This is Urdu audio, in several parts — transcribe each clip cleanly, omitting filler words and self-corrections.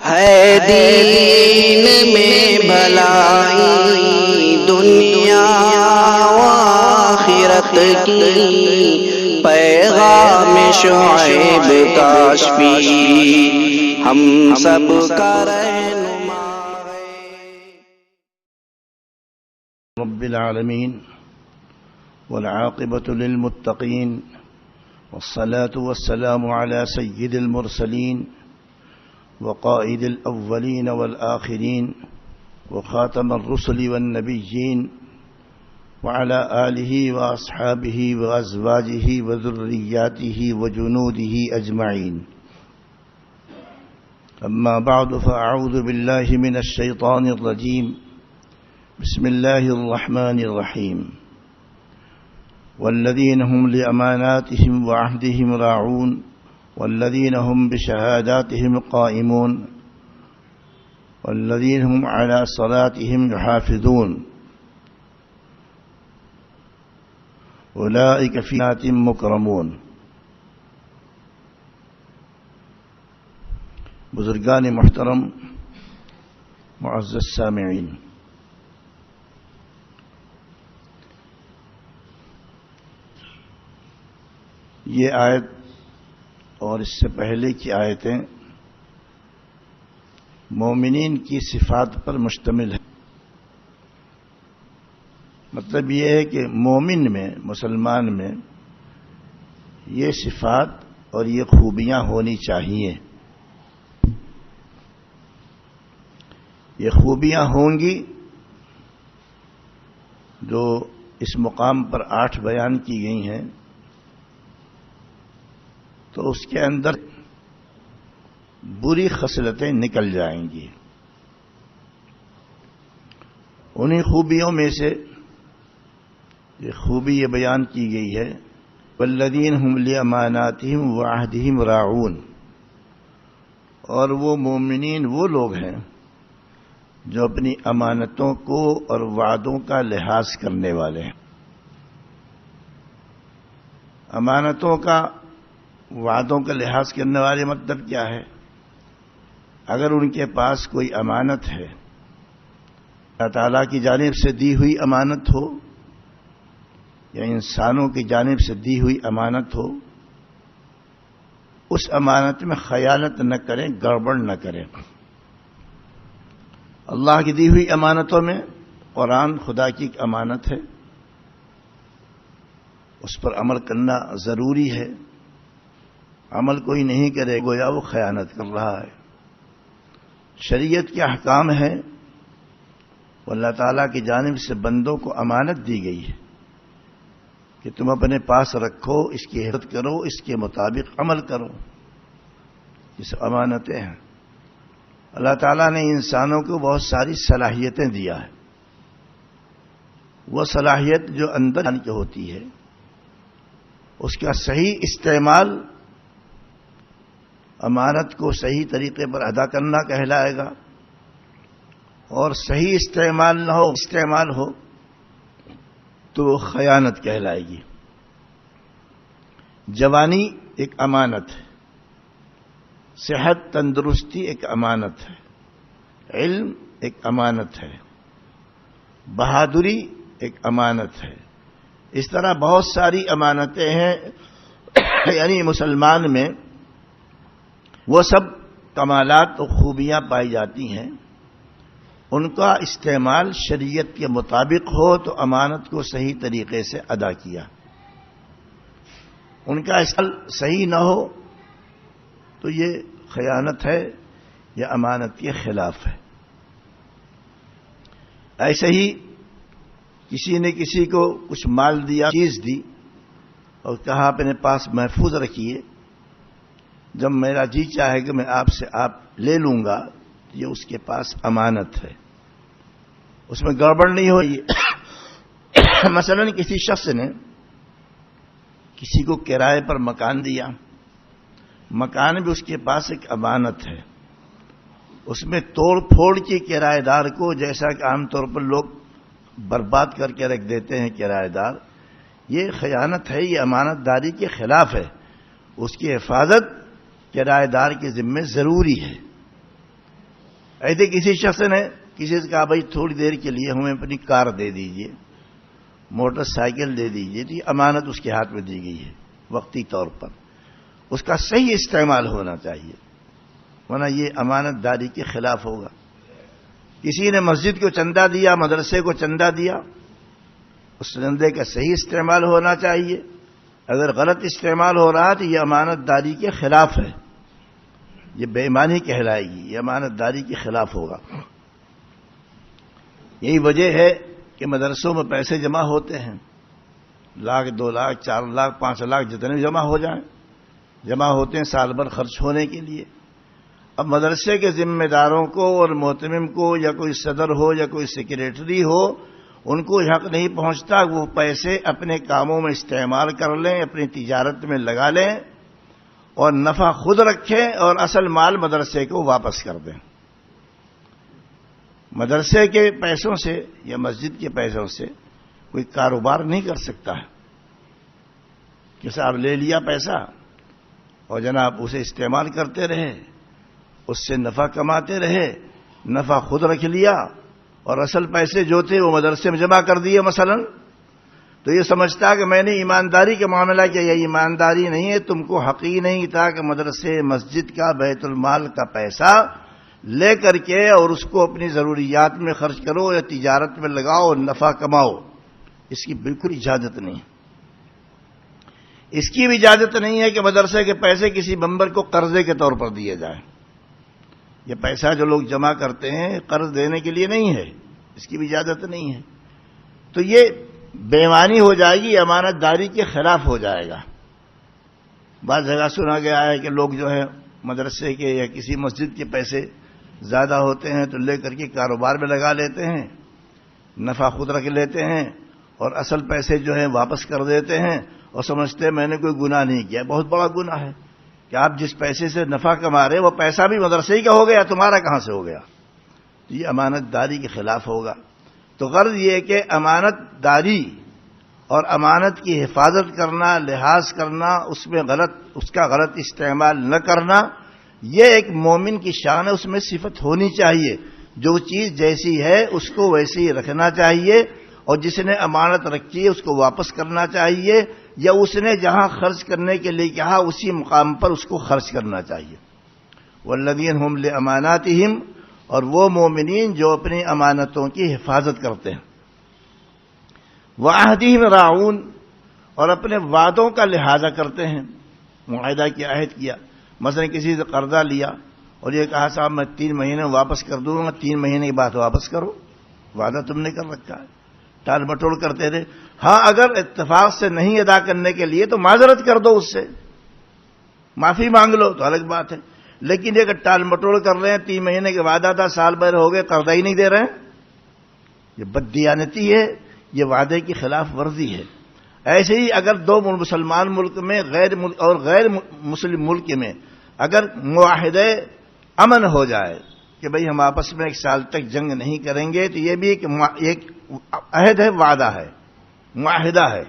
ہے دین میں بھلائی دنیا و آخرت کی، پیغام شعیب کاشفی ہم سب کا رہنما ہے۔ رب العالمین والعاقبۃ للمتقین والصلاة والسلام على سید المرسلین وقائد الاولین والآخرین وخاتم الرسل والنبیین وعلى آلہ واصحابہ وازواجہ وذریاتہ وجنودہ اجمعین، اما بعد فاعوذ باللہ من الشیطان الرجیم، بسم اللہ الرحمن الرحیم، والذین هم لأماناتهم وعهدهم راعون والذین هم بشهاداتهم قائمون والذین هم على صلاتهم يحافظون اولئک فی جنات مکرمون۔ بزرگان محترم، معزز سامعین، یہ آیت اور اس سے پہلے کی آیتیں مومنین کی صفات پر مشتمل ہیں۔ مطلب یہ ہے کہ مومن میں، مسلمان میں یہ صفات اور یہ خوبیاں ہونی چاہیے۔ یہ خوبیاں ہوں گی جو اس مقام پر 8 بیان کی گئی ہیں، تو اس کے اندر بری خصلتیں نکل جائیں گی۔ انہی خوبیوں میں سے یہ خوبی یہ بیان کی گئی ہے، والذین هم لأماناتهم وعہدهم راعون، اور وہ مومنین وہ لوگ ہیں جو اپنی امانتوں کو اور وعدوں کا لحاظ کرنے والے ہیں۔ امانتوں کا، وعدوں کا لحاظ کرنے والے مطلب کیا ہے؟ اگر ان کے پاس کوئی امانت ہے، اللہ تعالیٰ کی جانب سے دی ہوئی امانت ہو یا انسانوں کی جانب سے دی ہوئی امانت ہو، اس امانت میں خیانت نہ کریں، گڑبڑ نہ کریں۔ اللہ کی دی ہوئی امانتوں میں قرآن خدا کی ایک امانت ہے، اس پر عمل کرنا ضروری ہے۔ عمل کوئی نہیں کرے گویا وہ خیانت کر رہا ہے۔ شریعت کے احکام ہیں، وہ اللہ تعالیٰ کی جانب سے بندوں کو امانت دی گئی ہے کہ تم اپنے پاس رکھو، اس کی حفاظت کرو، اس کے مطابق عمل کرو۔ یہ سب امانتیں ہیں۔ اللہ تعالیٰ نے انسانوں کو بہت ساری صلاحیتیں دیا ہے۔ وہ صلاحیت جو اندر کی ہوتی ہے، اس کا صحیح استعمال امانت کو صحیح طریقے پر ادا کرنا کہلائے گا، اور صحیح استعمال ہو تو وہ خیانت کہلائے گی۔ جوانی ایک امانت ہے، صحت تندرستی ایک امانت ہے، علم ایک امانت ہے، بہادری ایک امانت ہے۔ اس طرح بہت ساری امانتیں ہیں۔ یعنی مسلمان میں وہ سب کمالات اور خوبیاں پائی جاتی ہیں، ان کا استعمال شریعت کے مطابق ہو تو امانت کو صحیح طریقے سے ادا کیا، ان کا استعمال صحیح نہ ہو تو یہ خیانت ہے، یہ امانت کے خلاف ہے۔ ایسے ہی کسی نے کسی کو کچھ مال دیا، چیز دی، اور کہا اپنے پاس محفوظ رکھیے، جب میرا جی چاہے کہ میں آپ سے لے لوں گا، یہ اس کے پاس امانت ہے، اس میں گڑبڑ نہیں ہوئی۔ مثلا کسی شخص نے کسی کو کرائے پر مکان دیا، مکان بھی اس کے پاس ایک امانت ہے، اس میں توڑ پھوڑ کے کرایہ دار کو، جیسا کہ عام طور پر لوگ برباد کر کے رکھ دیتے ہیں کرایہ دار، یہ خیانت ہے، یہ امانت داری کے خلاف ہے۔ اس کی حفاظت کرایہ دار کے ذمے ضروری ہے۔ ایسے کسی شخص نے کسی سے کہا بھائی تھوڑی دیر کے لیے ہمیں اپنی کار دے دیجئے، موٹر سائیکل دے دیجئے، تو یہ امانت اس کے ہاتھ میں دی گئی ہے وقتی طور پر، اس کا صحیح استعمال ہونا چاہیے، ورنہ یہ امانت داری کے خلاف ہوگا۔ کسی نے مسجد کو چندہ دیا، مدرسے کو چندہ دیا، اس چندے کا صحیح استعمال ہونا چاہیے، اگر غلط استعمال ہو رہا تو یہ امانت داری کے خلاف ہے، یہ بے ایمانی کہلائے گی، یہ امانت داری کے خلاف ہوگا۔ یہی وجہ ہے کہ مدرسوں میں پیسے جمع ہوتے ہیں، 1 لاکھ 2 لاکھ 4 لاکھ 5 لاکھ جتنے بھی جمع ہو جائیں، جمع ہوتے ہیں سال بھر خرچ ہونے کے لیے۔ اب مدرسے کے ذمہ داروں کو اور محتمم کو، یا کوئی صدر ہو یا کوئی سیکریٹری ہو، ان کو حق نہیں پہنچتا وہ پیسے اپنے کاموں میں استعمال کر لیں، اپنی تجارت میں لگا لیں اور نفع خود رکھیں اور اصل مال مدرسے کو واپس کر دیں۔ مدرسے کے پیسوں سے یا مسجد کے پیسوں سے کوئی کاروبار نہیں کر سکتا ہے کہ صاحب لے لیا پیسہ اور جناب اسے استعمال کرتے رہے، اس سے نفع کماتے رہے، نفع خود رکھ لیا اور اصل پیسے جو تھے وہ مدرسے میں جمع کر دیے مثلا، تو یہ سمجھتا کہ میں نے ایمانداری کا معاملہ کیا۔ یہ ایمانداری نہیں ہے، تم کو حق ہی نہیں تھا کہ مدرسے مسجد کا بیت المال کا پیسہ لے کر کے اور اس کو اپنی ضروریات میں خرچ کرو یا تجارت میں لگاؤ اور نفع کماؤ، اس کی بالکل اجازت نہیں۔ اس کی بھی اجازت نہیں ہے کہ مدرسے کے پیسے کسی ممبر کو قرضے کے طور پر دیے جائیں۔ یہ پیسہ جو لوگ جمع کرتے ہیں قرض دینے کے لیے نہیں ہے، اس کی بھی اجازت نہیں ہے، تو یہ بے ایمانی ہو جائے گی، امانت داری کے خلاف ہو جائے گا۔ بعض جگہ سنا گیا ہے کہ لوگ جو ہے مدرسے کے یا کسی مسجد کے پیسے زیادہ ہوتے ہیں تو لے کر کے کاروبار میں لگا لیتے ہیں، نفع خود رکھ لیتے ہیں اور اصل پیسے جو ہیں واپس کر دیتے ہیں اور سمجھتے ہیں میں نے کوئی گناہ نہیں کیا۔ بہت بڑا گناہ ہے کہ آپ جس پیسے سے نفع کما رہے وہ پیسہ بھی مدرسے ہی کا ہو گیا، تمہارا کہاں سے ہو گیا؟ یہ امانت داری کے خلاف ہوگا۔ تو غرض یہ ہے کہ امانت داری اور امانت کی حفاظت کرنا، لحاظ کرنا، اس کا غلط استعمال نہ کرنا، یہ ایک مومن کی شان ہے، اس میں صفت ہونی چاہیے۔ جو چیز جیسی ہے اس کو ویسے ہی رکھنا چاہیے، اور جس نے امانت رکھی ہے اس کو واپس کرنا چاہیے، یا اس نے جہاں خرچ کرنے کے لیے کہا اسی مقام پر اس کو خرچ کرنا چاہیے۔ والذین هم لاماناتہم، اور وہ مومنین جو اپنی امانتوں کی حفاظت کرتے ہیں، وعہدہم راعون، اور اپنے وعدوں کا لحاظہ کرتے ہیں، معاہدہ کی عہد کیا، مثلا کسی سے قرضہ لیا اور یہ کہا صاحب میں 3 مہینے واپس کر دوں گا، 3 مہینے کے بعد واپس کرو، وعدہ تم نے کر رکھا ہے، ٹال مٹول کرتے رہے۔ ہاں اگر اتفاق سے نہیں ادا کرنے کے لیے تو معذرت کر دو، اس سے معافی مانگ لو تو الگ بات ہے، لیکن یہ اگر ٹال مٹول کر رہے ہیں، 3 مہینے کے وعدہ تھا، سال بھر ہو گئے قرضہ ہی نہیں دے رہے ہیں، یہ بددیانتی ہے، یہ وعدے کی خلاف ورزی ہے۔ ایسے ہی اگر 2 مسلمان ملک میں اور غیر مسلم ملک میں اگر معاہدے امن ہو جائے کہ بھئی ہم آپس میں 1 سال تک جنگ نہیں کریں گے، تو یہ بھی ایک عہد ہے، وعدہ ہے، معاہدہ ہے،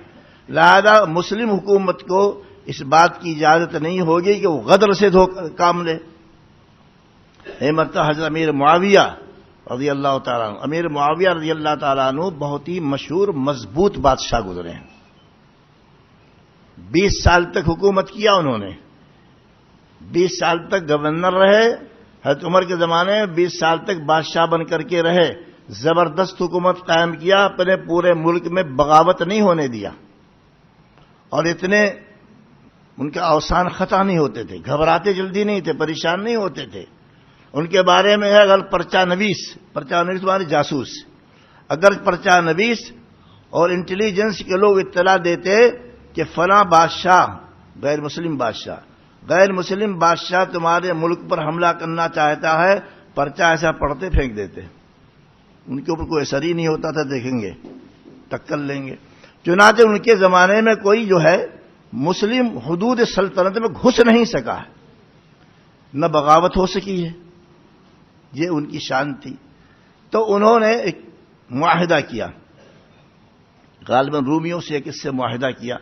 لہذا مسلم حکومت کو اس بات کی اجازت نہیں ہوگی کہ وہ غدر سے کام لے۔ مرتبہ حضرت امیر معاویہ رضی اللہ تعالیٰ عنہ، امیر معاویہ رضی اللہ تعالیٰ عنہ بہت ہی مشہور مضبوط بادشاہ گزرے ہیں، 20 سال تک حکومت کیا انہوں نے، 20 سال تک گورنر رہے، حضرت عمر کے زمانے میں 20 سال تک بادشاہ بن کر کے رہے، زبردست حکومت قائم کیا، اپنے پورے ملک میں بغاوت نہیں ہونے دیا، اور اتنے ان کے اوسان خطا نہیں ہوتے تھے، گھبراتے جلدی نہیں تھے، پریشان نہیں ہوتے تھے۔ ان کے بارے میں ہے اگر پرچہ نویس تمہارے جاسوس، اگر پرچہ نویس اور انٹیلیجنس کے لوگ اطلاع دیتے کہ فلاں بادشاہ غیر مسلم بادشاہ تمہارے ملک پر حملہ کرنا چاہتا ہے، پرچہ ایسا پڑھتے پھینک دیتے، ان کے اوپر کوئی اثر ہی نہیں ہوتا تھا، دیکھیں گے ٹکر لیں گے۔ چنانچہ ان کے زمانے میں کوئی جو ہے مسلم حدود سلطنت میں گھس نہیں سکا ہے، نہ بغاوت ہو سکی ہے، یہ ان کی شان تھی۔ تو انہوں نے ایک معاہدہ کیا، غالباً رومیوں سے کس سے معاہدہ کیا،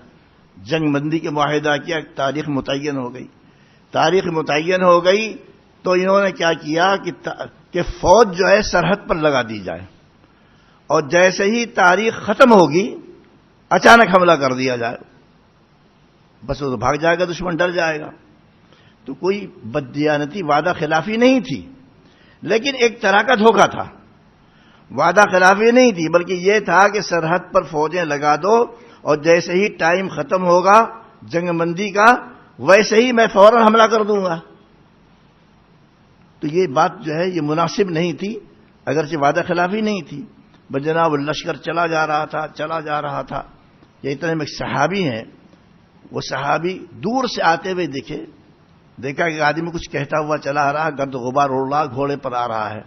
جنگ بندی کے معاہدہ کیا، تاریخ متعین ہو گئی تو انہوں نے کیا کیا کہ فوج جو ہے سرحد پر لگا دی جائے، اور جیسے ہی تاریخ ختم ہوگی اچانک حملہ کر دیا جائے، بس وہ تو بھاگ جائے گا، دشمن ڈر جائے گا۔ تو کوئی بددیانتی وعدہ خلافی نہیں تھی، لیکن ایک طرح کا دھوکہ تھا۔ وعدہ خلافی نہیں تھی، بلکہ یہ تھا کہ سرحد پر فوجیں لگا دو، اور جیسے ہی ٹائم ختم ہوگا جنگ بندی کا، ویسے ہی میں فوراً حملہ کر دوں گا۔ تو یہ بات جو ہے یہ مناسب نہیں تھی، اگرچہ وعدہ خلافی نہیں تھی۔ بجناب لشکر چلا جا رہا تھا یہ اتنے میں صحابی ہیں، وہ صحابی دور سے آتے ہوئے دیکھا کہ آدمی کچھ کہتا ہوا چلا آ رہا، گرد غبار اڑ رہا، گھوڑے پر آ رہا ہے۔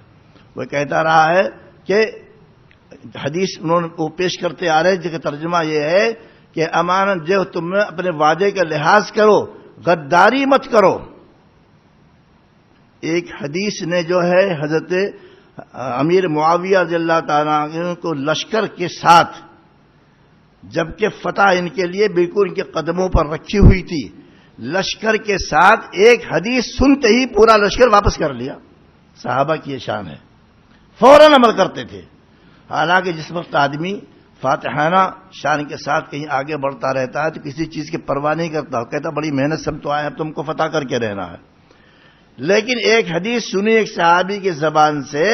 وہ کہتا رہا ہے کہ حدیث انہوں نے وہ پیش کرتے آ رہے جس کا ترجمہ یہ ہے کہ امانت جو تم نے اپنے وعدے کا لحاظ کرو، غداری مت کرو۔ ایک حدیث نے جو ہے حضرت امیر معاویہ رضی اللہ تعالیٰ عنہ کو لشکر کے ساتھ، جبکہ فتح ان کے لیے بالکل ان کے قدموں پر رکھی ہوئی تھی، لشکر کے ساتھ ایک حدیث سنتے ہی پورا لشکر واپس کر لیا۔ صحابہ کی یہ شان ہے، فوراً عمل کرتے تھے۔ حالانکہ جس وقت آدمی فاتحانہ شان کے ساتھ کہیں آگے بڑھتا رہتا ہے تو کسی چیز کی پرواہ نہیں کرتا، کہتا بڑی محنت سے ہم تو آئے ہیں، اب تم کو فتح کر کے رہنا ہے۔ لیکن ایک حدیث سنی ایک صحابی کی زبان سے،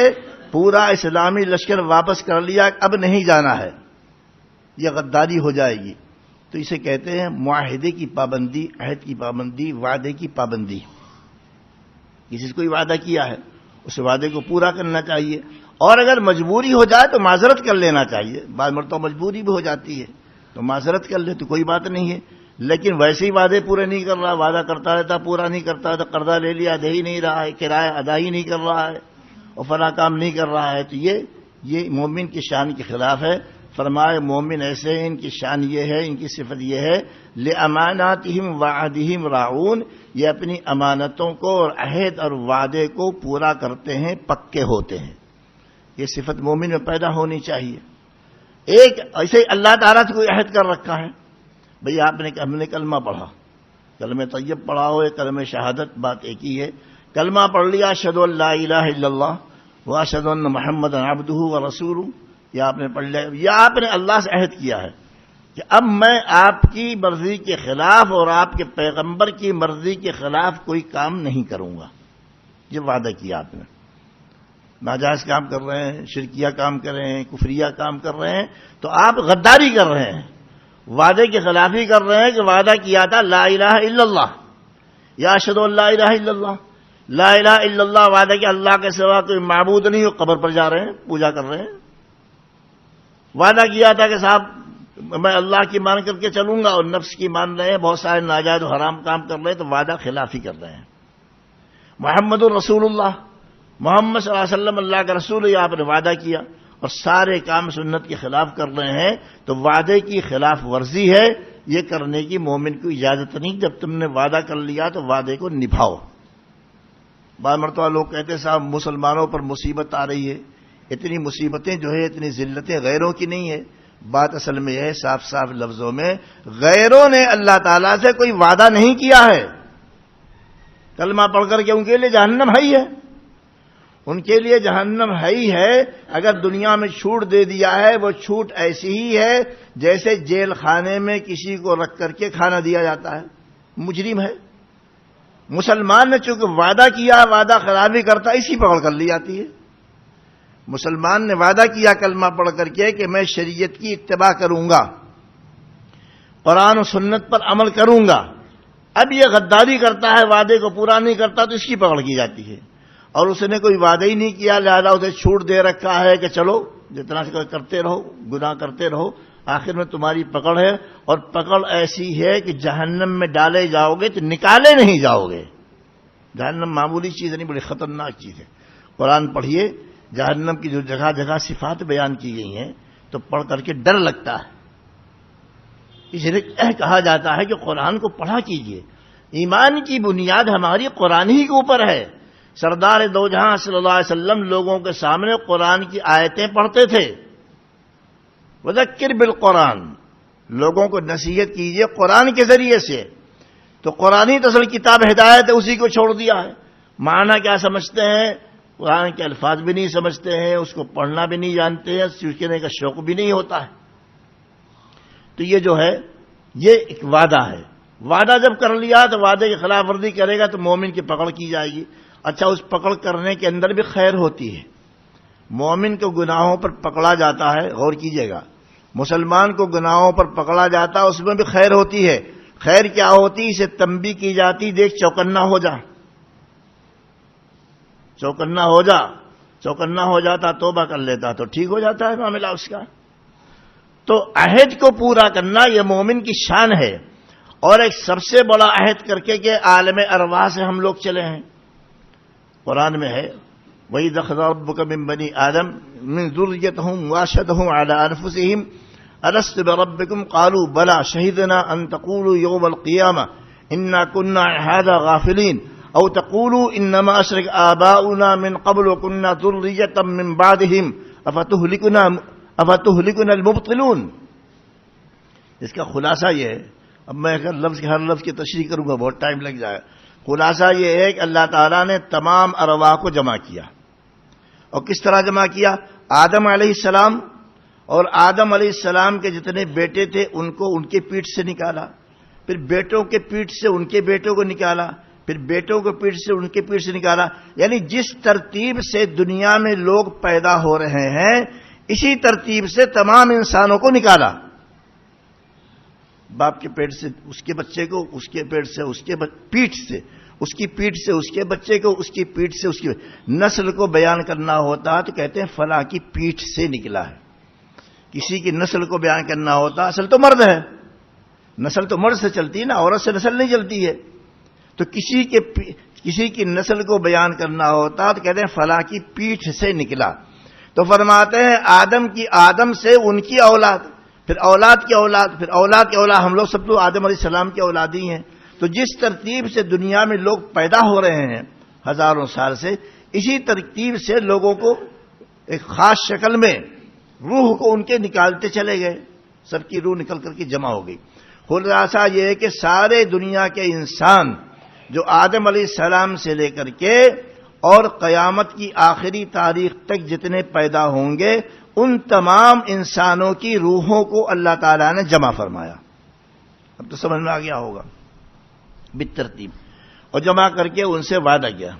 پورا اسلامی لشکر واپس کر لیا، اب نہیں جانا ہے، یہ غداری ہو جائے گی۔ تو اسے کہتے ہیں معاہدے کی پابندی، عہد کی پابندی، وعدے کی پابندی۔ کسی سے کوئی وعدہ کیا ہے اس وعدے کو پورا کرنا چاہیے، اور اگر مجبوری ہو جائے تو معذرت کر لینا چاہیے۔ بعض مرتبہ مجبوری بھی ہو جاتی ہے تو معذرت کر لے تو کوئی بات نہیں ہے، لیکن ویسے ہی وعدے پورے نہیں کر رہا، وعدہ کرتا رہتا پورا نہیں کرتا رہتا، قرضہ لے لیا دے ہی نہیں رہا ہے، کرایہ ادا ہی نہیں کر رہا ہے، اور فلاں کام نہیں کر رہا ہے، تو یہ مومن کی شان کے خلاف ہے۔ فرمائے مومن ایسے ہیں، ان کی شان یہ ہے، ان کی صفت یہ ہے، لِأَمَانَاتِهِمْ وَعَدِهِمْ رَاعُونَ، یہ اپنی امانتوں کو اور عہد اور وعدے کو پورا کرتے ہیں، پکے ہوتے ہیں۔ یہ صفت مومن میں پیدا ہونی چاہیے۔ ایک ایسے اللہ تعالیٰ سے کوئی عہد کر رکھا ہے، بھئی ہم نے کلمہ پڑھا، کلمہ طیب پڑھا ہو یا کلمہ شہادت، بات ایک ہی ہے۔ کلمہ پڑھ لیا، اشہد ان لا الہ الا اللہ واشہد ان محمدا عبدہ ورسولہ، یا آپ نے پڑھ لیا، یا آپ نے اللہ سے عہد کیا ہے کہ اب میں آپ کی مرضی کے خلاف اور آپ کے پیغمبر کی مرضی کے خلاف کوئی کام نہیں کروں گا۔ یہ وعدہ کیا آپ نے۔ ناجائز کام کر رہے ہیں، شرکیہ کام کر رہے ہیں، کفریہ کام کر رہے ہیں، تو آپ غداری کر رہے ہیں، وعدے کی خلافی کر رہے ہیں کہ وعدہ کیا تھا لا الہ الا اللہ، یا اشہد ان لا الہ الا اللہ، لا الہ الا اللہ، وعدہ کہ اللہ کے سوا کوئی معبود نہیں ہو، قبر پر جا رہے ہیں، پوجا کر رہے ہیں۔ وعدہ کیا تھا کہ صاحب میں اللہ کی مان کر کے چلوں گا، اور نفس کی مان رہے ہیں، بہت سارے ناجائز و حرام کام کر رہے ہیں، تو وعدہ خلافی کر رہے ہیں۔ محمد الرسول اللہ، محمد صلی اللہ علیہ وسلم اللہ کا رسول ہے، آپ نے وعدہ کیا اور سارے کام سنت کے خلاف کر رہے ہیں، تو وعدے کی خلاف ورزی ہے، یہ کرنے کی مومن کو اجازت نہیں۔ جب تم نے وعدہ کر لیا تو وعدے کو نبھاؤ۔ بعض مرتبہ لوگ کہتے ہیں صاحب مسلمانوں پر مصیبت آ رہی ہے، اتنی مصیبتیں جو ہے، اتنی ذلتیں غیروں کی نہیں ہے۔ بات اصل میں یہ ہے، صاف صاف لفظوں میں، غیروں نے اللہ تعالیٰ سے کوئی وعدہ نہیں کیا ہے۔ کلمہ پڑھ کر کے ان کے لیے جہنم ہے ہی ہے، ان کے لیے جہنم ہے ہی ہے۔ اگر دنیا میں چھوٹ دے دیا ہے، وہ چھوٹ ایسی ہی ہے جیسے جیل خانے میں کسی کو رکھ کر کے کھانا دیا جاتا ہے، مجرم ہے۔ مسلمان نے چونکہ وعدہ کیا، وعدہ خلافی کرتا، اسی پکڑ کر لی جاتی ہے۔ مسلمان نے وعدہ کیا کلمہ پڑھ کر کے کہ میں شریعت کی اتباع کروں گا، قرآن و سنت پر عمل کروں گا، اب یہ غداری کرتا ہے، وعدے کو پورا نہیں کرتا، تو اس کی پکڑ کی جاتی ہے۔ اور اس نے کوئی وعدہ ہی نہیں کیا، لہذا اسے چھوٹ دے رکھا ہے کہ چلو جتنا کرتے رہو، گناہ کرتے رہو، آخر میں تمہاری پکڑ ہے، اور پکڑ ایسی ہے کہ جہنم میں ڈالے جاؤ گے تو نکالے نہیں جاؤ گے۔ جہنم معمولی چیز نہیں، بڑی خطرناک چیز ہے۔ قرآن پڑھیے، جہنم کی جو جگہ جگہ صفات بیان کی گئی ہیں تو پڑھ کر کے ڈر لگتا ہے۔ اس لیے کہا جاتا ہے کہ قرآن کو پڑھا کیجیے، ایمان کی بنیاد ہماری قرآن ہی کے اوپر ہے۔ سردار دو جہاں صلی اللہ علیہ وسلم لوگوں کے سامنے قرآن کی آیتیں پڑھتے تھے۔ وذکر بالقرآن، لوگوں کو نصیحت کیجیے قرآن کے ذریعے سے۔ تو قرآن ہی تو اصل کتاب ہدایت ہے، اسی کو چھوڑ دیا ہے۔ معنی کیا سمجھتے ہیں؟ قرآن کے الفاظ بھی نہیں سمجھتے ہیں، اس کو پڑھنا بھی نہیں جانتے ہیں، سیکھنے کا شوق بھی نہیں ہوتا ہے۔ تو یہ جو ہے یہ ایک وعدہ ہے، وعدہ جب کر لیا تو وعدے کی خلاف ورزی کرے گا تو مومن کی پکڑ کی جائے گی۔ اچھا، اس پکڑ کرنے کے اندر بھی خیر ہوتی ہے۔ مومن کو گناہوں پر پکڑا جاتا ہے، غور کیجئے گا، مسلمان کو گناہوں پر پکڑا جاتا ہے، اس میں بھی خیر ہوتی ہے۔ خیر کیا ہوتی؟ اسے تنبیہ کی جاتی، دیکھ چوکنا ہو جا، چوکنا ہو جا، چوکنا ہو جاتا، توبہ کر لیتا تو ٹھیک ہو جاتا ہے معاملہ اس کا۔ تو عہد کو پورا کرنا یہ مومن کی شان ہے، اور ایک سب سے بڑا عہد کر کے کہ عالم ارواح سے ہم لوگ چلے ہیں۔ قرآن میں ہے وَإِذْ أَخَذَ رَبُّكَ مِنْ بَنِي آدَمَ مِنْ ذُرِّيَّتِهِمْ وَأَشْهَدَهُمْ عَلَىٰ أَنفُسِهِمْ أَلَسْتُ بِرَبِّكُمْ قَالُوا بَلَىٰ شَهِدْنَا أَن تَقُولُوا يَوْمَ الْقِيَامَةِ إِنَّا كُنَّا عَنْ هَٰذَا غَافِلِينَ أَوْ تَقُولُوا إِنَّمَا أَشْرَكَ آبَاؤُنَا مِنْ قَبْلُ وَكُنَّا ذُرِّيَّةً مِنْ بَعْدِهِمْ أَفَتُهْلِكُنَا الْمُبْطِلُونَ۔ اس کا خلاصہ یہ ہے، اب میں اگر ہر لفظ کی تشریح کروں گا بہت ٹائم لگ جائے گا۔ خلاصہ یہ ہے کہ اللہ تعالیٰ نے تمام ارواح کو جمع کیا، اور کس طرح جمع کیا؟ آدم علیہ السلام اور آدم علیہ السلام کے جتنے بیٹے تھے ان کو ان کے پیٹھ سے نکالا، پھر بیٹوں کے پیٹھ سے ان کے بیٹوں کو نکالا، پھر بیٹوں کے پیٹھ سے ان کے پیٹھ سے نکالا، یعنی جس ترتیب سے دنیا میں لوگ پیدا ہو رہے ہیں اسی ترتیب سے تمام انسانوں کو نکالا۔ باپ کے پیٹ سے اس کے بچے کو، اس کے پیٹ سے اس کے پیٹھ سے اس کی پیٹھ سے اس کے بچے کو، اس کی پیٹھ سے اس کی نسل کو بیان کرنا ہوتا تو کہتے ہیں فلاں کی پیٹھ سے نکلا ہے۔ کسی کی نسل کو بیان کرنا ہوتا، اصل تو مرد ہے، نسل تو مرد سے چلتی ہے نا، عورت سے نسل نہیں چلتی ہے، تو کسی کی نسل کو بیان کرنا ہوتا تو کہتے ہیں فلاں کی پیٹھ سے نکلا۔ تو فرماتے ہیں آدم سے ان کی اولاد، پھر اولاد کی اولاد، پھر اولاد کی اولاد، ہم لوگ سب تو آدم علیہ السلام کے اولادی ہیں۔ تو جس ترتیب سے دنیا میں لوگ پیدا ہو رہے ہیں ہزاروں سال سے، اسی ترتیب سے لوگوں کو ایک خاص شکل میں روح کو ان کے نکالتے چلے گئے، سب کی روح نکل کر کے جمع ہو گئی۔ خلاصہ یہ ہے کہ سارے دنیا کے انسان جو آدم علیہ السلام سے لے کر کے اور قیامت کی آخری تاریخ تک جتنے پیدا ہوں گے ان تمام انسانوں کی روحوں کو اللہ تعالیٰ نے جمع فرمایا۔ اب تو سمجھ میں آ گیا ہوگا بالترتیب، اور جمع کر کے ان سے وعدہ کیا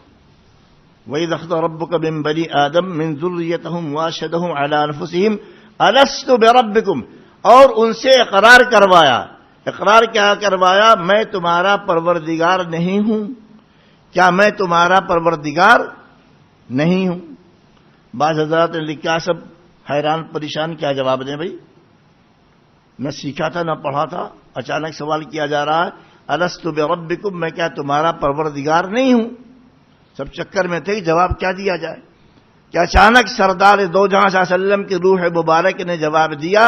وَإِذْ أَخَذَ رَبُّكَ مِنْ بَنِي آدَمَ مِنْ ذُرِّيَّتِهِمْ وَأَشْهَدَهُمْ عَلَىٰ أَنفُسِهِمْ أَلَسْتُ بِرَبِّكُمْ، اور ان سے اقرار کروایا۔ اقرار کیا کروایا؟ میں تمہارا پروردگار نہیں ہوں، کیا میں تمہارا پروردگار نہیں ہوں؟ بعض حضرات نے لکھا، سب حیران پریشان، کیا جواب دیں بھائی، نہ سیکھا تھا نہ پڑھا تھا، اچانک سوال کیا جا رہا ہے الستُ بربکم، میں کیا تمہارا پروردگار نہیں ہوں؟ سب چکر میں تھے کہ جواب کیا دیا جائے، کہ اچانک سردار دو جہاں صلی اللہ علیہ وسلم کی روح مبارک نے جواب دیا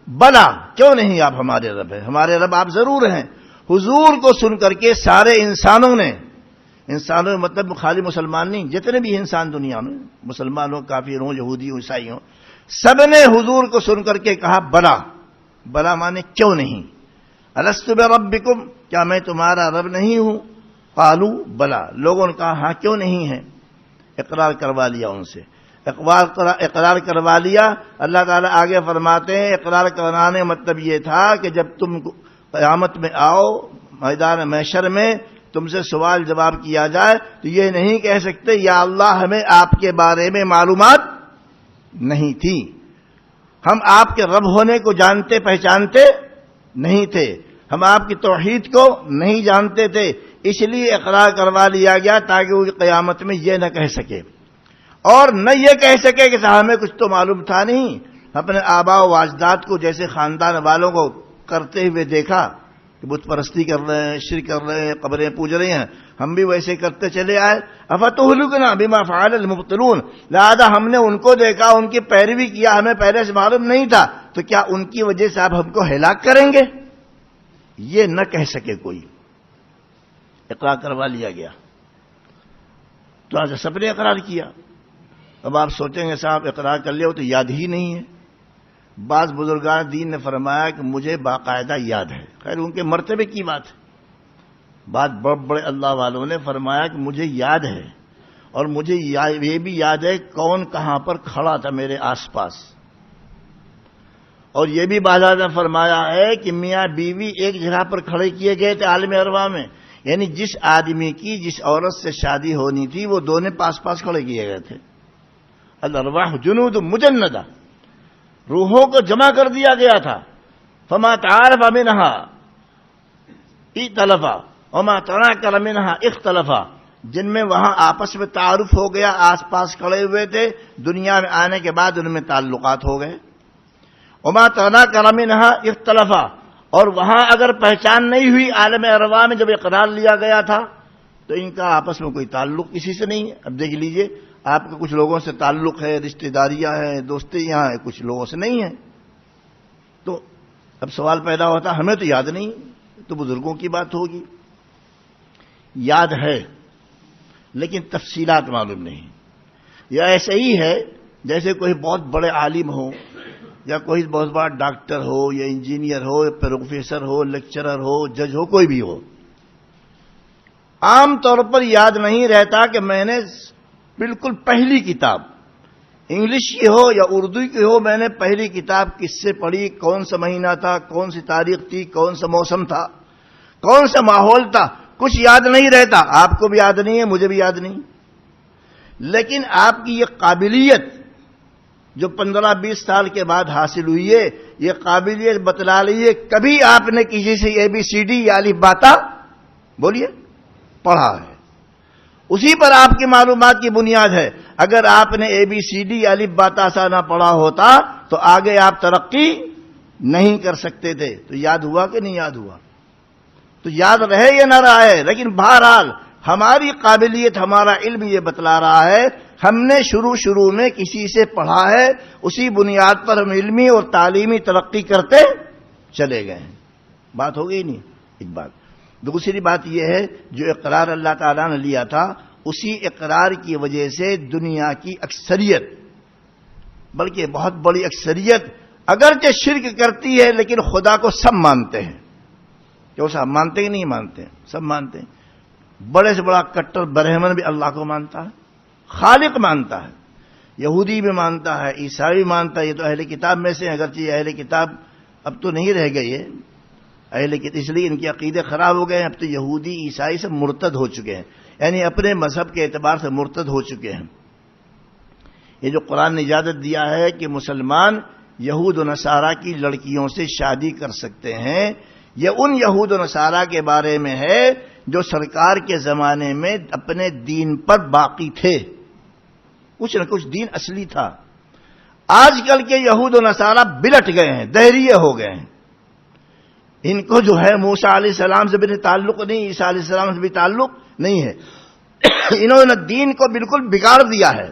بلا، کیوں نہیں آپ ہمارے رب ہیں، ہمارے رب آپ ضرور ہیں۔ حضور کو سن کر کے سارے انسانوں میں مطلب خالی مسلمان نہیں، جتنے بھی انسان دنیا میں، مسلمان ہوں، کافر ہوں، یہودی ہوں، عیسائی ہوں، سب نے حضور کو سن کر کے کہا بلا، بلا مانے کیوں نہیں، الست بربکم، کیا میں تمہارا رب نہیں ہوں؟ قالوا بلا، لوگوں نے کہا ہاں کیوں نہیں ہے، اقرار کروا لیا ان سے، اقرار کروا لیا۔ اللہ تعالیٰ آگے فرماتے ہیں اقرار کرانے مطلب یہ تھا کہ جب تم قیامت میں آؤ میدان محشر میں، تم سے سوال جواب کیا جائے تو یہ نہیں کہہ سکتے یا اللہ ہمیں آپ کے بارے میں معلومات نہیں تھی، ہم آپ کے رب ہونے کو جانتے پہچانتے نہیں تھے، ہم آپ کی توحید کو نہیں جانتے تھے، اس لیے اقرار کروا لیا گیا تاکہ وہ قیامت میں یہ نہ کہہ سکے، اور نہ یہ کہہ سکے کہ صاحب ہمیں کچھ تو معلوم تھا نہیں، اپنے آباء و اجداد کو جیسے خاندان والوں کو کرتے ہوئے دیکھا کہ بت پرستی کر رہے ہیں، شرک کر رہے ہیں، قبریں پوج رہے ہیں، ہم بھی ویسے کرتے چلے آئے، افتہلکنا بما فعل المبطلون، لہذا ہم نے ان کو دیکھا، ان کی پیروی کیا، ہمیں پہلے سے معلوم نہیں تھا، تو کیا ان کی وجہ سے آپ ہم کو ہلاک کریں گے؟ یہ نہ کہہ سکے کوئی، اقرار کروا لیا گیا۔ تو آج سب نے اقرار کیا۔ اب آپ سوچیں گے صاحب اقرار کر لیا ہو تو یاد ہی نہیں ہے، بعض بزرگان دین نے فرمایا کہ مجھے باقاعدہ یاد ہے، خیر ان کے مرتبے کی بات ہے، بعض بڑے اللہ والوں نے فرمایا کہ مجھے یاد ہے، اور مجھے یہ بھی یاد ہے کون کہاں پر کھڑا تھا میرے آس پاس. اور یہ بھی باضابطہ فرمایا ہے کہ میاں بیوی ایک جگہ پر کھڑے کیے گئے تھے عالم ارواح میں، یعنی جس آدمی کی جس عورت سے شادی ہونی تھی وہ دونوں پاس پاس کھڑے کیے گئے تھے. الارواح جنود مجندہ، روحوں کو جمع کر دیا گیا تھا. فما تعارف منہا ائتلفا وما تناکر منہا اختلفا، جن میں وہاں آپس میں تعارف ہو گیا، آس پاس کھڑے ہوئے تھے، دنیا میں آنے کے بعد ان میں تعلقات ہو گئے. وما تناکر منہا اختلفا، اور وہاں اگر پہچان نہیں ہوئی عالم ارواح میں جب اقرار لیا گیا تھا تو ان کا آپس میں کوئی تعلق کسی سے نہیں ہے. اب دیکھ لیجئے آپ کا کچھ لوگوں سے تعلق ہے، رشتہ داریاں ہیں، دوستیاں ہیں، کچھ لوگوں سے نہیں ہیں. تو اب سوال پیدا ہوتا ہمیں تو یاد نہیں، تو بزرگوں کی بات ہوگی. یاد ہے لیکن تفصیلات معلوم نہیں. یا ایسے ہی ہے جیسے کوئی بہت بڑے عالم ہو، یا کوئی بہت بڑا ڈاکٹر ہو، یا انجینئر ہو، یا پروفیسر ہو، لیکچرر ہو، جج ہو، کوئی بھی ہو، عام طور پر یاد نہیں رہتا کہ میں نے بالکل پہلی کتاب انگلش کی ہو یا اردو کی ہو، میں نے پہلی کتاب کس سے پڑھی، کون سا مہینہ تھا، کون سی تاریخ تھی، کون سا موسم تھا، کون سا ماحول تھا، کچھ یاد نہیں رہتا. آپ کو بھی یاد نہیں ہے، مجھے بھی یاد نہیں. لیکن آپ کی یہ قابلیت جو 15-20 سال کے بعد حاصل ہوئی ہے، یہ قابلیت بتلا رہی ہے کبھی آپ نے کسی سے ABCD یا الف باتا بولیے پڑھا ہے، اسی پر آپ کی معلومات کی بنیاد ہے. اگر آپ نے ABCD یا الف باتا سا نہ پڑھا ہوتا تو آگے آپ ترقی نہیں کر سکتے تھے. تو یاد ہوا کہ نہیں یاد ہوا؟ تو یاد رہے یا نہ رہے، لیکن بہرحال ہماری قابلیت، ہمارا علم یہ بتلا رہا ہے ہم نے شروع میں کسی سے پڑھا ہے، اسی بنیاد پر ہم علمی اور تعلیمی ترقی کرتے چلے گئے ہیں. بات ہو گئی نہیں؟ ایک بات. دوسری بات یہ ہے جو اقرار اللہ تعالیٰ نے لیا تھا، اسی اقرار کی وجہ سے دنیا کی اکثریت، بلکہ بہت بڑی اکثریت، اگرچہ شرک کرتی ہے لیکن خدا کو سب مانتے ہیں. کیوں صاحب مانتے کہ نہیں مانتے؟ سب مانتے ہیں. بڑے سے بڑا کٹر برہمن بھی اللہ کو مانتا ہے، خالق مانتا ہے. یہودی بھی مانتا ہے، عیسائی بھی مانتا ہے. یہ تو اہل کتاب میں سے، اگرچہ اہل کتاب اب تو نہیں رہ گئی ہے اہل کتاب، اس لیے ان کے عقیدے خراب ہو گئے ہیں. اب تو یہودی عیسائی سے مرتد ہو چکے ہیں، یعنی اپنے مذہب کے اعتبار سے مرتد ہو چکے ہیں. یہ جو قرآن نے اجازت دیا ہے کہ مسلمان یہود و نصارہ کی لڑکیوں سے شادی کر سکتے ہیں، یہ ان یہود و نصارہ کے بارے میں ہے جو سرکار کے زمانے میں اپنے دین پر باقی تھے، کچھ نہ کچھ دین اصلی تھا. آج کل کے یہود و نصارہ بلٹ گئے ہیں، دہریے ہو گئے ہیں. ان کو جو ہے موسیٰ علیہ السلام سے بھی تعلق نہیں، عیسیٰ علیہ السلام سے بھی تعلق نہیں ہے. انہوں نے دین کو بالکل بگاڑ دیا ہے،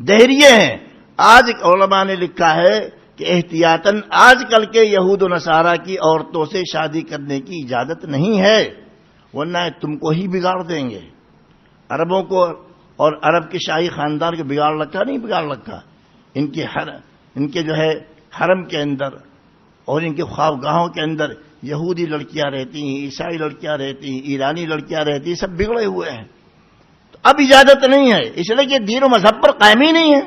دہریے ہیں. آج علماء نے لکھا ہے کہ احتیاطاً آج کل کے یہود و نصارہ کی عورتوں سے شادی کرنے کی اجازت نہیں ہے، ورنہ تم کو ہی بگاڑ دیں گے. عربوں کو اور عرب کے شاہی خاندان کو بگاڑ رکھا نہیں بگاڑ رکھا. ان کے جو ہے حرم کے اندر اور ان کے خوابگاہوں کے اندر یہودی لڑکیاں رہتی ہیں، عیسائی لڑکیاں رہتی ہیں، ایرانی لڑکیاں رہتی ہیں، سب بگڑے ہوئے ہیں. تو اب اجازت نہیں ہے، اس لیے کہ دین و مذہب پر قائم ہی نہیں ہے.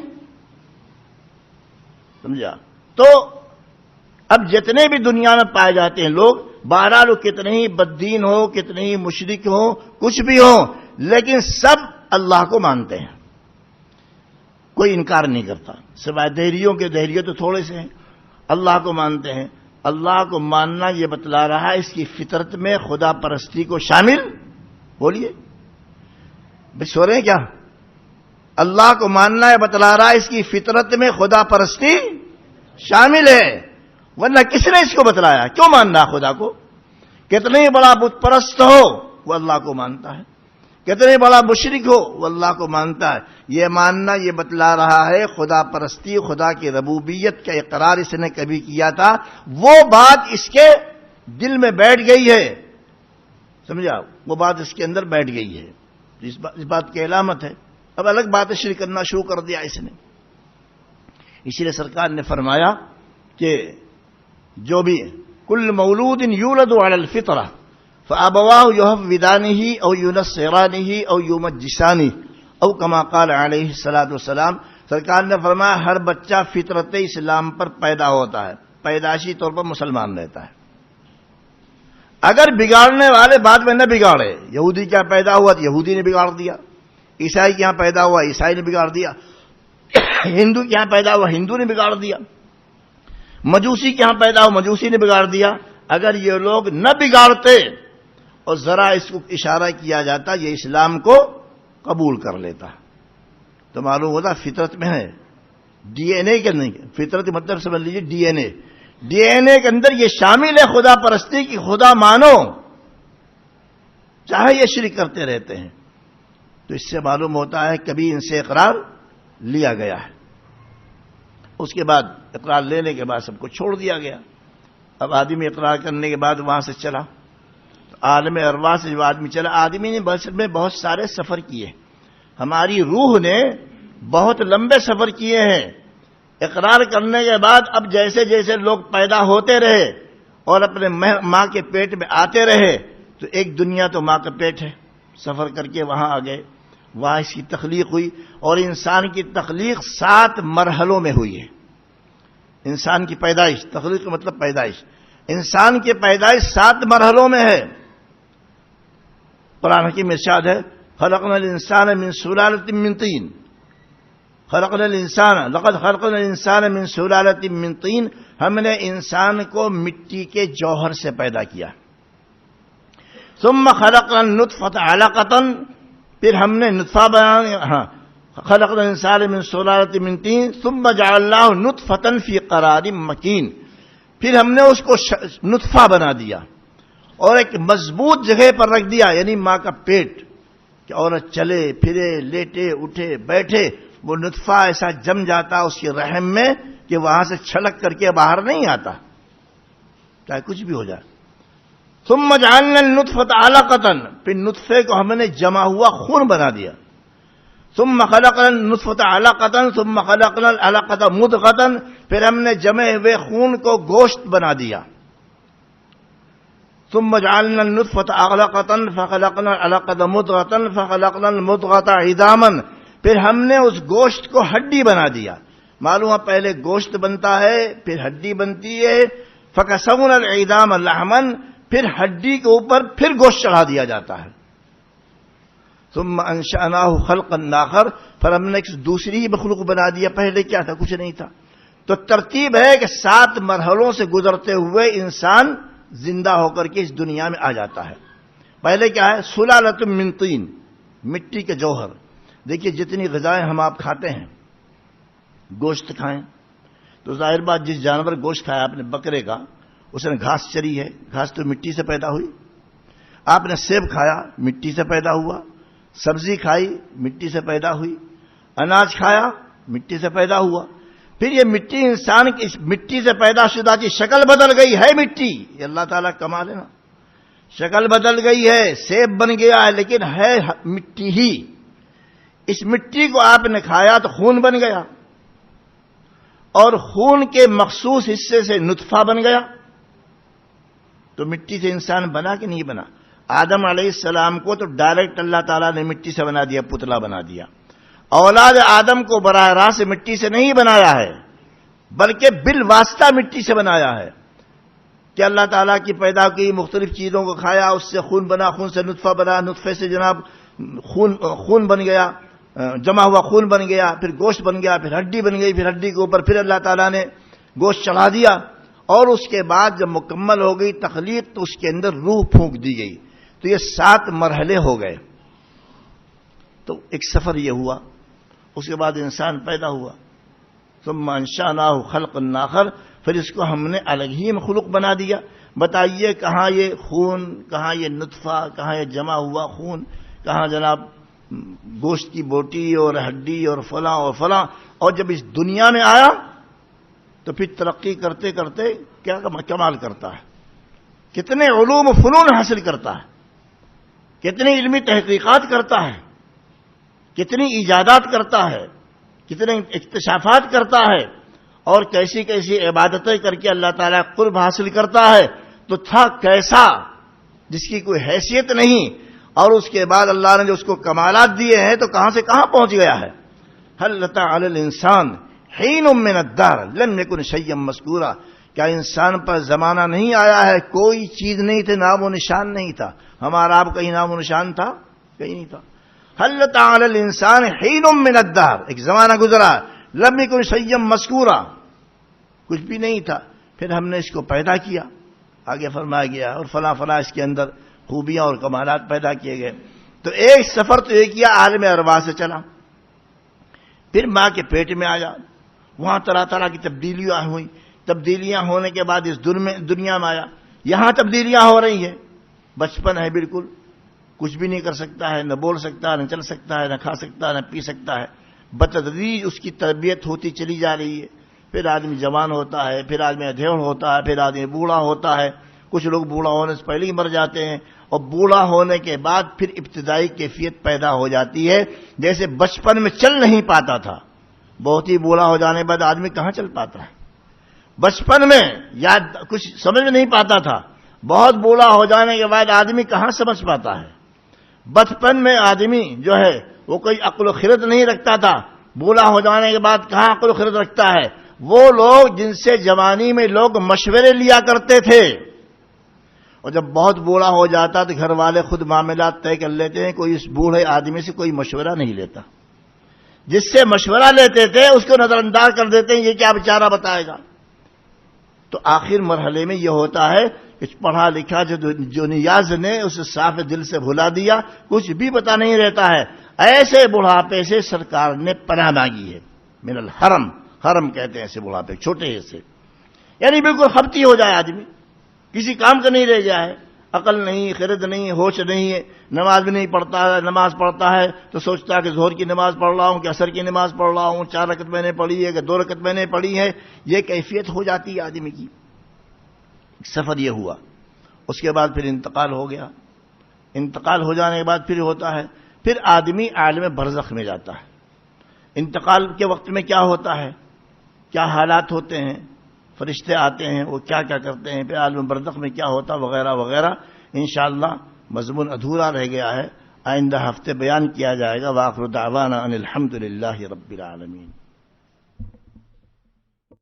سمجھا؟ تو اب جتنے بھی دنیا میں پائے جاتے ہیں لوگ، بہرحال وہ کتنے ہی بددین ہو، کتنے ہی مشرک ہو، کچھ بھی ہو، لیکن سب اللہ کو مانتے ہیں، کوئی انکار نہیں کرتا. سوائے دہریوں کے، دہریے تو تھوڑے سے ہیں، اللہ کو مانتے ہیں. اللہ کو ماننا یہ بتلا رہا ہے اس کی فطرت میں خدا پرستی کو شامل. بولیے سو رہے ہیں کیا؟ اللہ کو ماننا یہ بتلا رہا ہے اس کی فطرت میں خدا پرستی شامل ہے، ورنہ کس نے اس کو بتلایا؟ کیوں ماننا خدا کو؟ کتنے ہی بڑا بت پرست ہو وہ اللہ کو مانتا ہے، کتنے بڑا مشرک ہو وہ اللہ کو مانتا ہے. یہ ماننا یہ بتلا رہا ہے خدا پرستی، خدا کی ربوبیت کا اقرار اس نے کبھی کیا تھا، وہ بات اس کے دل میں بیٹھ گئی ہے. سمجھا؟ وہ بات اس کے اندر بیٹھ گئی ہے، اس بات کی علامت ہے. اب الگ بات شرک کرنا شروع کر دیا اس نے. اسی لیے سرکار نے فرمایا کہ جو بھی کل مولود یولد علی الفطرہ فابواہ یحودانہ او ینصرانہ او یمجسانہ او کما قال علیہ الصلوۃ والسلام، سرکار نے فرمایا ہر بچہ فطرت اسلام پر پیدا ہوتا ہے، پیدائشی طور پر مسلمان رہتا ہے۔ اگر بگاڑنے والے بعد میں نہ بگاڑے، یہودی کیا پیدا ہوا تو یہودی نے بگاڑ دیا، عیسائی کیا پیدا ہوا عیسائی نے بگاڑ دیا، ہندو کیا پیدا ہوا ہندو نے بگاڑ دیا، مجوسی کیا پیدا ہوا مجوسی نے بگاڑ دیا، اگر یہ لوگ نہ بگاڑتے اور ذرا اس کو اشارہ کیا جاتا یہ اسلام کو قبول کر لیتا، تو معلوم ہوتا فطرت میں ہے، ڈی این اے کے نہیں، فطرت مطلب سمجھ لیجیے ڈی این اے، ڈی این اے کے اندر یہ شامل ہے خدا پرستی کی، خدا مانو، چاہے یہ شرک کرتے رہتے ہیں، تو اس سے معلوم ہوتا ہے کبھی ان سے اقرار لیا گیا ہے، اس کے بعد اقرار لینے کے بعد سب کو چھوڑ دیا گیا۔ اب آدمی اقرار کرنے کے بعد وہاں سے چلا، عالم ارواح سے جو آدمی چلا، آدمی نے میں بہت سارے سفر کیے، ہماری روح نے بہت لمبے سفر کیے ہیں، اقرار کرنے کے بعد اب جیسے جیسے لوگ پیدا ہوتے رہے اور اپنے ماں کے پیٹ میں آتے رہے، تو ایک دنیا تو ماں کا پیٹ ہے، سفر کر کے وہاں آ گئے، وہاں اس کی تخلیق ہوئی، اور انسان کی تخلیق 7 مرحلوں میں ہوئی ہے۔ انسان کی پیدائش، تخلیق کا مطلب پیدائش، انسان کی پیدائش 7 مرحلوں میں ہے۔ قرآن حکیم میں ارشاد ہے خلقنا الانسان من سلالۃ من طین، خلقنا الانسان لقد خلقنا الانسان من سلالۃ من طین، ہم نے انسان کو مٹی کے جوہر سے پیدا کیا، ثم خلقنا النطفۃ علقۃ، پھر ہم نے نطفہ بنا، خلقنا الانسان من سلالۃ من طین ثم جعلناہ نطفۃ فی قرار مکین، پھر ہم نے اس کو نطفہ بنا دیا اور ایک مضبوط جگہ پر رکھ دیا، یعنی ماں کا پیٹ، کہ عورت چلے پھرے لیٹے اٹھے بیٹھے وہ نطفہ ایسا جم جاتا اس کے رحم میں کہ وہاں سے چھلک کر کے باہر نہیں آتا، چاہے کچھ بھی ہو جائے۔ ثم جعلنا النطفۃ علقۃ، پھر نطفے کو ہم نے جمع ہوا خون بنا دیا، ثم خلقنا النطفۃ علقۃ ثم خلقنا العلقۃ مضغۃ، پھر ہم نے جمے ہوئے خون کو گوشت بنا دیا، ثم جعلنا النطفۃ علقۃ فخلقنا العلقۃ مضغۃ فخلقنا المضغۃ عظاما، پھر ہم نے اس گوشت کو ہڈی بنا دیا، معلوم ہے پہلے گوشت بنتا ہے پھر ہڈی بنتی ہے، فکسونا العظام لحما، پھر ہڈی کے اوپر پھر گوشت چڑھا دیا جاتا ہے، ثم انشأناہ خلقا آخر، پھر ہم نے ایک دوسری ہی مخلوق بنا دیا، پہلے کیا تھا کچھ نہیں تھا۔ تو ترتیب ہے کہ 7 مرحلوں سے گزرتے ہوئے انسان زندہ ہو کر کے اس دنیا میں آ جاتا ہے۔ پہلے کیا ہے سلالۃ من طین، مٹی کے جوہر۔ دیکھیے جتنی غذائیں ہم آپ کھاتے ہیں، گوشت کھائیں تو ظاہر بات جس جانور گوشت کھایا آپ نے بکرے کا، اس نے گھاس چری ہے، گھاس تو مٹی سے پیدا ہوئی، آپ نے سیب کھایا مٹی سے پیدا ہوا، سبزی کھائی مٹی سے پیدا ہوئی، اناج کھایا مٹی سے پیدا ہوا، پھر یہ مٹی انسان کی مٹی سے پیدا شدہ کی شکل بدل گئی ہے، مٹی یہ اللہ تعالیٰ کمال ہے نا، شکل بدل گئی ہے، سیب بن گیا ہے لیکن ہے مٹی ہی، اس مٹی کو آپ نے کھایا تو خون بن گیا، اور خون کے مخصوص حصے سے نطفہ بن گیا، تو مٹی سے انسان بنا کہ نہیں بنا؟ آدم علیہ السلام کو تو ڈائریکٹ اللہ تعالیٰ نے مٹی سے بنا دیا، پتلا بنا دیا، اولاد آدم کو براہ راست مٹی سے نہیں بنایا ہے بلکہ بالواسطہ مٹی سے بنایا ہے، کہ اللہ تعالیٰ کی پیدا کی مختلف چیزوں کو کھایا، اس سے خون بنا، خون سے نطفہ بنا، نطفے سے جناب خون بن گیا، جمع ہوا خون بن گیا، پھر گوشت بن گیا، پھر ہڈی بن گئی، پھر ہڈی کے اوپر پھر اللہ تعالیٰ نے گوشت چڑھا دیا، اور اس کے بعد جب مکمل ہو گئی تخلیق تو اس کے اندر روح پھونک دی گئی، تو یہ 7 مرحلے ہو گئے۔ تو ایک سفر یہ ہوا، اس کے بعد انسان پیدا ہوا، ثم انشأناہ خلقا آخر، پھر اس کو ہم نے الگ ہی مخلوق بنا دیا۔ بتائیے کہاں یہ خون، کہاں یہ نطفہ، کہاں یہ جمع ہوا خون، کہاں جناب گوشت کی بوٹی اور ہڈی اور فلاں اور فلاں، اور جب اس دنیا میں آیا تو پھر ترقی کرتے کرتے کیا کمال کرتا ہے، کتنے علوم و فنون حاصل کرتا ہے، کتنی علمی تحقیقات کرتا ہے، کتنی ایجادات کرتا ہے، کتنے اکتشافات کرتا ہے، اور کیسی کیسی عبادتیں کر کے اللہ تعالیٰ قرب حاصل کرتا ہے، تو تھا کیسا جس کی کوئی حیثیت نہیں، اور اس کے بعد اللہ نے جو اس کو کمالات دیے ہیں تو کہاں سے کہاں پہنچ گیا ہے. هل أتى على الإنسان حين من الدهر لم يكن شيئا مذكورا. کیا انسان پر زمانہ نہیں آیا ہے کوئی چیز نہیں تھی, نام و نشان نہیں تھا. ہمارا آپ کہیں نام و نشان تھا؟ کہیں نہیں تھا. هل أتى على الإنسان حين من الدهر, ایک زمانہ گزرا, لم يكن شيئا مذكورا, کچھ بھی نہیں تھا, پھر ہم نے اس کو پیدا کیا. آگے فرمایا گیا اور فلاں فلاں اس کے اندر خوبیاں اور کمالات پیدا کیے گئے. تو ایک سفر تو یہ کیا عالم ارواح سے چلا, پھر ماں کے پیٹ میں آیا, وہاں طرح طرح کی تبدیلیاں ہوئیں. تبدیلیاں ہونے کے بعد اس دنیا میں آیا, یہاں تبدیلیاں ہو رہی ہیں. بچپن ہے, بالکل کچھ بھی نہیں کر سکتا ہے, نہ بول سکتا ہے, نہ چل سکتا ہے, نہ کھا سکتا ہے, نہ پی سکتا ہے. بتدریج اس کی تربیت ہوتی چلی جا رہی ہے. پھر آدمی جوان ہوتا ہے, پھر آدمی ادھیڑ ہوتا ہے, پھر آدمی بوڑھا ہوتا ہے. کچھ لوگ بوڑھا ہونے سے پہلے ہی مر جاتے ہیں, اور بوڑھا ہونے کے بعد پھر ابتدائی کیفیت پیدا ہو جاتی ہے. جیسے بچپن میں چل نہیں پاتا تھا, بہت ہی بوڑھا ہو جانے کے بعد آدمی کہاں چل پاتا ہے. بچپن میں یاد کچھ سمجھ میں نہیں پاتا تھا, بہت بوڑھا ہو جانے کے بعد آدمی کہاں سمجھ پاتا ہے. بچپن میں آدمی جو ہے وہ کوئی عقل و خرد نہیں رکھتا تھا, بوڑھا ہو جانے کے بعد کہاں عقل و خرد رکھتا ہے. وہ لوگ جن سے جوانی میں لوگ مشورے لیا کرتے تھے, اور جب بہت بوڑھا ہو جاتا تو گھر والے خود معاملات طے کر لیتے ہیں, کوئی اس بوڑھے آدمی سے کوئی مشورہ نہیں لیتا. جس سے مشورہ لیتے تھے اس کو نظر انداز کر دیتے ہیں, یہ کیا بیچارہ بتائے گا. تو آخر مرحلے میں یہ ہوتا ہے کہ پڑھا لکھا جو نیاز نے اسے صاف دل سے بھلا دیا, کچھ بھی پتا نہیں رہتا ہے. ایسے بڑھاپے سے سرکار نے پناہ مانگی ہے. من الحرم, حرم کہتے ہیں ایسے بڑھاپے, چھوٹے سے, یعنی بالکل خبتی ہو جائے آدمی, کسی کام کا نہیں رہ جائے, عقل نہیں, خرد نہیں, ہوش نہیں ہے, نماز بھی نہیں پڑھتا ہے. نماز پڑھتا ہے تو سوچتا ہے کہ ظہر کی نماز پڑھ رہا ہوں, کہ عصر کی نماز پڑھ رہا ہوں, 4 رکعت میں نے پڑھی ہے کہ 2 رکعت میں نے پڑھی ہے. یہ کیفیت ہو جاتی ہے آدمی کی. سفر یہ ہوا, اس کے بعد پھر انتقال ہو گیا. انتقال ہو جانے کے بعد پھر ہوتا ہے, پھر آدمی عالم برزخ میں جاتا ہے. انتقال کے وقت میں کیا ہوتا ہے, کیا حالات ہوتے ہیں, فرشتے آتے ہیں, وہ کیا کیا کرتے ہیں, پھر عالم برزخ میں کیا ہوتا وغیرہ وغیرہ. انشاءاللہ مضمون ادھورا رہ گیا ہے, آئندہ ہفتے بیان کیا جائے گا. وآخر دعوانا ان الحمدللہ رب العالمین.